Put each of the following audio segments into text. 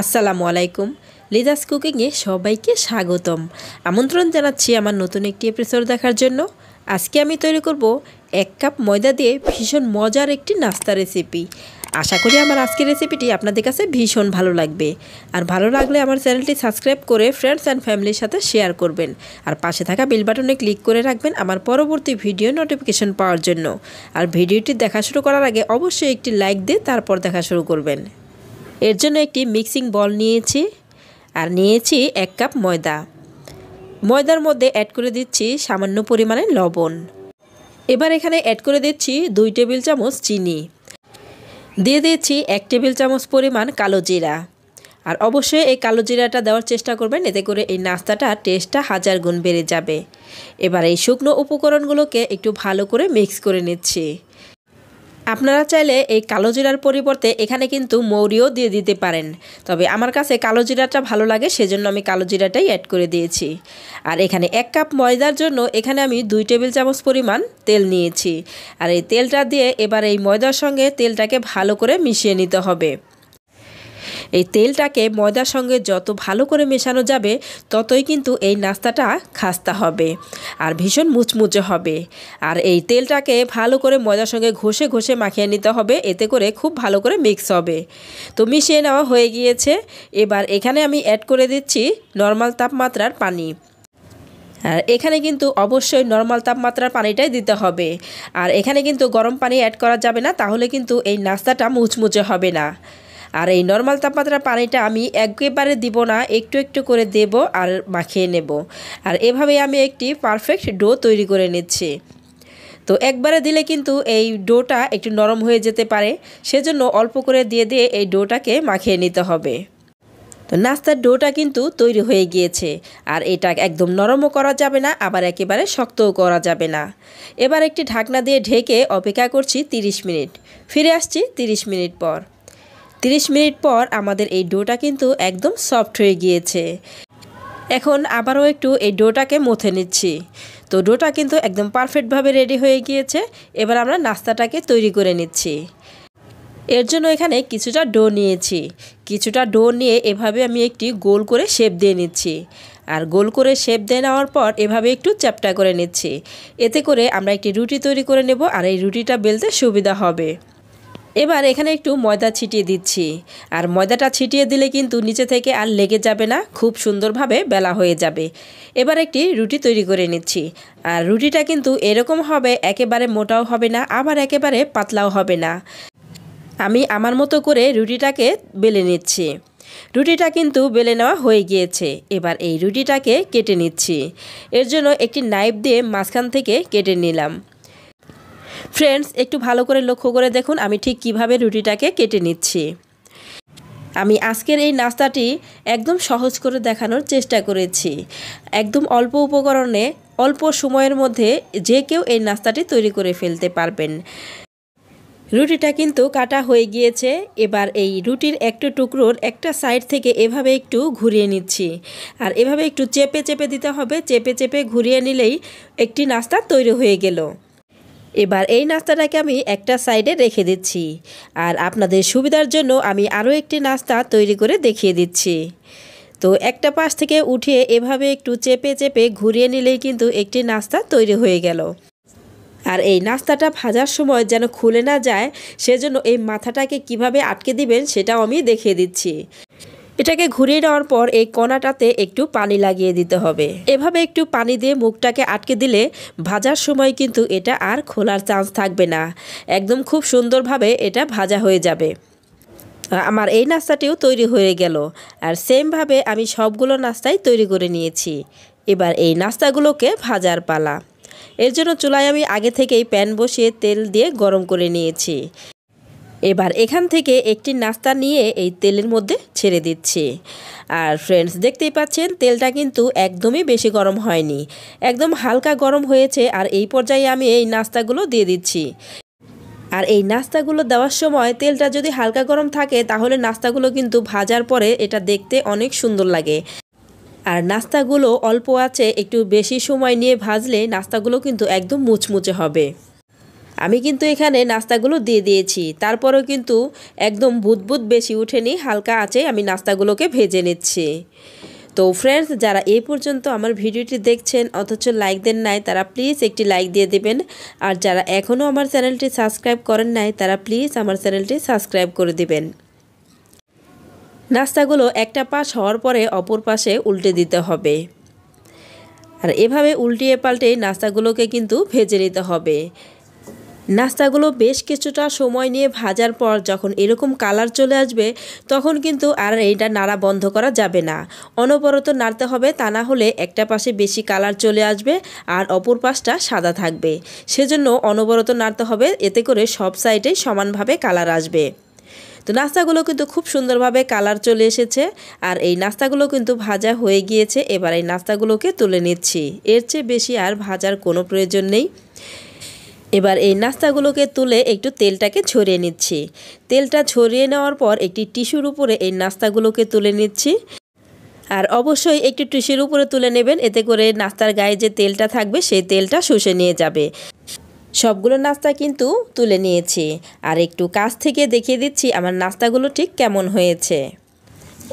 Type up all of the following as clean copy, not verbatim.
আসসালামু আলাইকুম। লিজাস কুকিংয়ে সবাইকে স্বাগতম। আমন্ত্রণ জানাচ্ছি আমার নতুন একটি এপিসোড দেখার জন্য। আজকে আমি তৈরি করব 1 কাপ ময়দা দিয়ে ভীষণ মজার একটি নাস্তা রেসিপি। আশা করি আমার আজকের রেসিপিটি আপনাদের কাছে ভীষণ ভালো লাগবে। আর ভালো লাগলে আমার চ্যানেলটি সাবস্ক্রাইব করে ফ্রেন্ডস অ্যান্ড ফ্যামিলির সাথে শেয়ার করবেন। আর পাশে থাকা বেল বাটনে ক্লিক করে রাখবেন আমার পরবর্তী ভিডিও নোটিফিকেশন পাওয়ার জন্য। আর ভিডিওটি দেখা শুরু করার আগে অবশ্যই একটি লাইক দিয়ে তারপর দেখা শুরু করবেন। এর জন্য একটি মিক্সিং বল নিয়েছি আর নিয়েছি 1 কাপ ময়দা। ময়দার মধ্যে অ্যাড করে দিচ্ছি সামান্য পরিমাণে লবণ। এবার এখানে অ্যাড করে দিচ্ছি 2 টেবিল চামচ চিনি, দিয়ে দিচ্ছি 1 টেবিল চামচ পরিমাণ কালো জিরা। আর অবশ্যই এই কালো জিরাটা দেওয়ার চেষ্টা করবেন, এতে করে এই নাস্তাটা টেস্টটা 1000 গুণ বেড়ে যাবে। এবার এই শুকনো উপকরণগুলোকে একটু ভালো করে মিক্স করে নিচ্ছি। আপনারা চাইলে এই কালো জিরার পরিবর্তে এখানে কিন্তু মৌরিও দিয়ে দিতে পারেন, তবে আমার কাছে কালো জিরাটা ভালো লাগে, সেজন্য আমি কালো জিরাটাই অ্যাড করে দিয়েছি। আর এখানে 1 কাপ ময়দার জন্য এখানে আমি 2 টেবিল চামচ পরিমাণ তেল নিয়েছি। আর এই তেলটা দিয়ে এবার এই ময়দার সঙ্গে তেলটাকে ভালো করে মিশিয়ে নিতে হবে। এই তেলটাকে ময়দার সঙ্গে যত ভালো করে মেশানো যাবে ততই কিন্তু এই নাস্তাটা খাস্তা হবে আর ভীষণ মুচমুচে হবে। আর এই তেলটাকে ভালো করে ময়দার সঙ্গে ঘষে ঘষে মাখিয়ে নিতে হবে, এতে করে খুব ভালো করে মিক্স হবে। তো মিশিয়ে নেওয়া হয়ে গিয়েছে। এবার এখানে আমি অ্যাড করে দিচ্ছি নর্মাল তাপমাত্রার পানি। আর এখানে কিন্তু অবশ্যই নর্মাল তাপমাত্রার পানিটাই দিতে হবে। আর এখানে কিন্তু গরম পানি অ্যাড করা যাবে না, তাহলে কিন্তু এই নাস্তাটা মুচমুচে হবে না। আর এই নর্মাল তাপমাত্রার পানিটা আমি একেবারে দিব না, একটু একটু করে দেব আর মাখিয়ে নেব। আর এভাবে আমি একটি পারফেক্ট ডো তৈরি করে নিচ্ছি। তো একবারে দিলে কিন্তু এই ডোটা একটু নরম হয়ে যেতে পারে, সেজন্য অল্প করে দিয়ে দিয়ে এই ডোটাকে মাখিয়ে নিতে হবে। তো নাস্তার ডোটা কিন্তু তৈরি হয়ে গিয়েছে। আর এটা একদম নরমও করা যাবে না, আবার একেবারে শক্তও করা যাবে না। এবার একটি ঢাকনা দিয়ে ঢেকে অপেক্ষা করছি 30 মিনিট। ফিরে আসছি 30 মিনিট পর। 30 মিনিট পর আমাদের এই ডোটা কিন্তু একদম সফট হয়ে গিয়েছে। এখন আবারও একটু এই ডোটাকে মথে নিচ্ছি। তো ডোটা কিন্তু একদম পারফেক্টভাবে রেডি হয়ে গিয়েছে। এবার আমরা নাস্তাটাকে তৈরি করে নিচ্ছি। এর জন্য এখানে কিছুটা ডো নিয়েছি। কিছুটা ডো নিয়ে এভাবে আমি একটি গোল করে শেপ দিয়ে নিচ্ছি। আর গোল করে শেপ দিয়ে নেওয়ার পর এভাবে একটু চ্যাপ্টা করে নিচ্ছি। এতে করে আমরা একটি রুটি তৈরি করে নেব, আর এই রুটিটা বেলতে সুবিধা হবে। এবার এখানে একটু ময়দা ছিটিয়ে দিচ্ছি। আর ময়দাটা ছিটিয়ে দিলে কিন্তু নিচে থেকে আর লেগে যাবে না, খুব সুন্দরভাবে বেলা হয়ে যাবে। এবার একটি রুটি তৈরি করে নিচ্ছি। আর রুটিটা কিন্তু এরকম হবে, একেবারে মোটাও হবে না, আবার একেবারে পাতলাও হবে না। আমি আমার মতো করে রুটিটাকে বেলে নিচ্ছি। রুটিটা কিন্তু বেলে নেওয়া হয়ে গিয়েছে। এবার এই রুটিটাকে কেটে নিচ্ছি। এর জন্য একটি নাইফ দিয়ে মাঝখান থেকে কেটে নিলাম। ফ্রেন্ডস, একটু ভালো করে লক্ষ্য করে দেখুন আমি ঠিক কিভাবে রুটিটাকে কেটে নিচ্ছি। আমি আজকের এই নাস্তাটি একদম সহজ করে দেখানোর চেষ্টা করেছি। একদম অল্প উপকরণে অল্প সময়ের মধ্যে যে কেউ এই নাস্তাটি তৈরি করে ফেলতে পারবেন। রুটিটা কিন্তু কাটা হয়ে গিয়েছে। এবার এই রুটির একটু টুকরোর একটা সাইড থেকে এভাবে একটু ঘুরিয়ে নিচ্ছি। আর এভাবে একটু চেপে চেপে দিতে হবে, চেপে চেপে ঘুরিয়ে নিলেই একটি নাস্তা তৈরি হয়ে গেল। এবার এই নাস্তাটাকে আমি একটা সাইডে রেখে দিচ্ছি। আর আপনাদের সুবিধার জন্য আমি আরও একটি নাস্তা তৈরি করে দেখিয়ে দিচ্ছি। তো একটা পাশ থেকে উঠিয়ে এভাবে একটু চেপে চেপে ঘুরিয়ে নিলেই কিন্তু একটি নাস্তা তৈরি হয়ে গেল। আর এই নাস্তাটা ভাজার সময় যেন খুলে না যায়, সেজন্য এই মাথাটাকে কিভাবে আটকে দিবেন সেটাও আমি দেখিয়ে দিচ্ছি। এটাকে ঘুরিয়ে নেওয়ার পর এই কোণাটাতে একটু পানি লাগিয়ে দিতে হবে। এভাবে একটু পানি দিয়ে মুখটাকে আটকে দিলে ভাজার সময় কিন্তু এটা আর খোলার চান্স থাকবে না, একদম খুব সুন্দরভাবে এটা ভাজা হয়ে যাবে। আমার এই নাস্তাটিও তৈরি হয়ে গেল। আর সেমভাবে আমি সবগুলো নাস্তাই তৈরি করে নিয়েছি। এবার এই নাস্তাগুলোকে ভাজার পালা। এর জন্য চুলায় আমি আগে থেকেই প্যান বসিয়ে তেল দিয়ে গরম করে নিয়েছি। এবার এখান থেকে একটি নাস্তা নিয়ে এই তেলের মধ্যে ছেড়ে দিচ্ছি। আর ফ্রেন্ডস, দেখতেই পাচ্ছেন তেলটা কিন্তু একদমই বেশি গরম হয়নি, একদম হালকা গরম হয়েছে। আর এই পর্যায়ে আমি এই নাস্তাগুলো দিয়ে দিচ্ছি। আর এই নাস্তাগুলো দেওয়ার সময় তেলটা যদি হালকা গরম থাকে তাহলে নাস্তাগুলো কিন্তু ভাজার পরে এটা দেখতে অনেক সুন্দর লাগে। আর নাস্তাগুলো অল্প আছে একটু বেশি সময় নিয়ে ভাজলে নাস্তাগুলো কিন্তু একদম মুচমুচে হবে। আমি কিন্তু এখানে নাস্তাগুলো দিয়ে দিয়েছি, তারপরেও কিন্তু একদম বুদবুদ বেশি উঠেনি, হালকা আঁচে আমি নাস্তাগুলোকে ভেজে নিচ্ছি। তো ফ্রেন্ডস, যারা এই পর্যন্ত আমার ভিডিওটি দেখছেন অথচ লাইক দেন নাই, তারা প্লিজ একটি লাইক দিয়ে দেবেন। আর যারা এখনও আমার চ্যানেলটি সাবস্ক্রাইব করেন নাই, তারা প্লিজ আমার চ্যানেলটি সাবস্ক্রাইব করে দিবেন। নাস্তাগুলো একটা পাশ হওয়ার পরে অপর পাশে উল্টে দিতে হবে। আর এভাবে উল্টিয়ে পাল্টে নাস্তাগুলোকে কিন্তু ভেজে নিতে হবে। নাস্তাগুলো বেশ কিছুটা সময় নিয়ে ভাজার পর যখন এরকম কালার চলে আসবে, তখন কিন্তু আর এইটা নাড়া বন্ধ করা যাবে না, অনবরত নাড়তে হবে। তা না হলে একটা পাশে বেশি কালার চলে আসবে আর অপর পাশটা সাদা থাকবে। সেজন্য অনবরত নাড়তে হবে, এতে করে সব সাইডে সমানভাবে কালার আসবে। তো নাস্তাগুলো কিন্তু খুব সুন্দরভাবে কালার চলে এসেছে আর এই নাস্তাগুলো কিন্তু ভাজা হয়ে গিয়েছে। এবার এই নাস্তাগুলোকে তুলে নিচ্ছি, এর চেয়ে বেশি আর ভাজার কোনো প্রয়োজন নেই। এবার এই নাস্তাগুলোকে তুলে একটু তেলটাকে ছড়িয়ে নিচ্ছি। তেলটা ছড়িয়ে নেওয়ার পর একটি টিস্যুর উপরে এই নাস্তাগুলোকে তুলে নিচ্ছি। আর অবশ্যই একটু টিস্যুর উপরে তুলে নেবেন, এতে করে নাস্তার গায়ে যে তেলটা থাকবে সেই তেলটা শুষে নিয়ে যাবে। সবগুলো নাস্তা কিন্তু তুলে নিয়েছি আর একটু কাছ থেকে দেখিয়ে দিচ্ছি আমার নাস্তাগুলো ঠিক কেমন হয়েছে।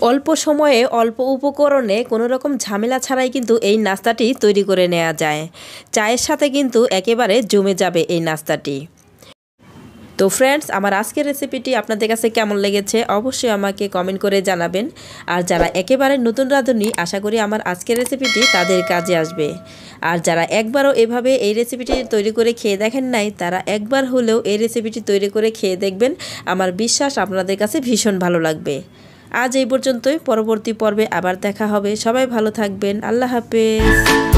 অল্প সময়ে অল্প উপকরণে কোনো রকম ঝামেলা ছাড়াই কিন্তু এই নাস্তাটি তৈরি করে নেওয়া যায়। চায়ের সাথে কিন্তু একেবারে জমে যাবে এই নাস্তাটি। তো ফ্রেন্ডস, আমার আজকের রেসিপিটি আপনাদের কাছে কেমন লেগেছে অবশ্যই আমাকে কমেন্ট করে জানাবেন। আর যারা একেবারে নতুন রাঁধুনি, আশা করি আমার আজকের রেসিপিটি তাদের কাজে আসবে। আর যারা একবারও এভাবে এই রেসিপিটি তৈরি করে খেয়ে দেখেন নাই, তারা একবার হলেও এই রেসিপিটি তৈরি করে খেয়ে দেখবেন। আমার বিশ্বাস আপনাদের কাছে ভীষণ ভালো লাগবে। আজ এই পর্যন্তই, পরবর্তী পর্বে আবার দেখা হবে। সবাই ভালো থাকবেন। আল্লাহ হাফেজ।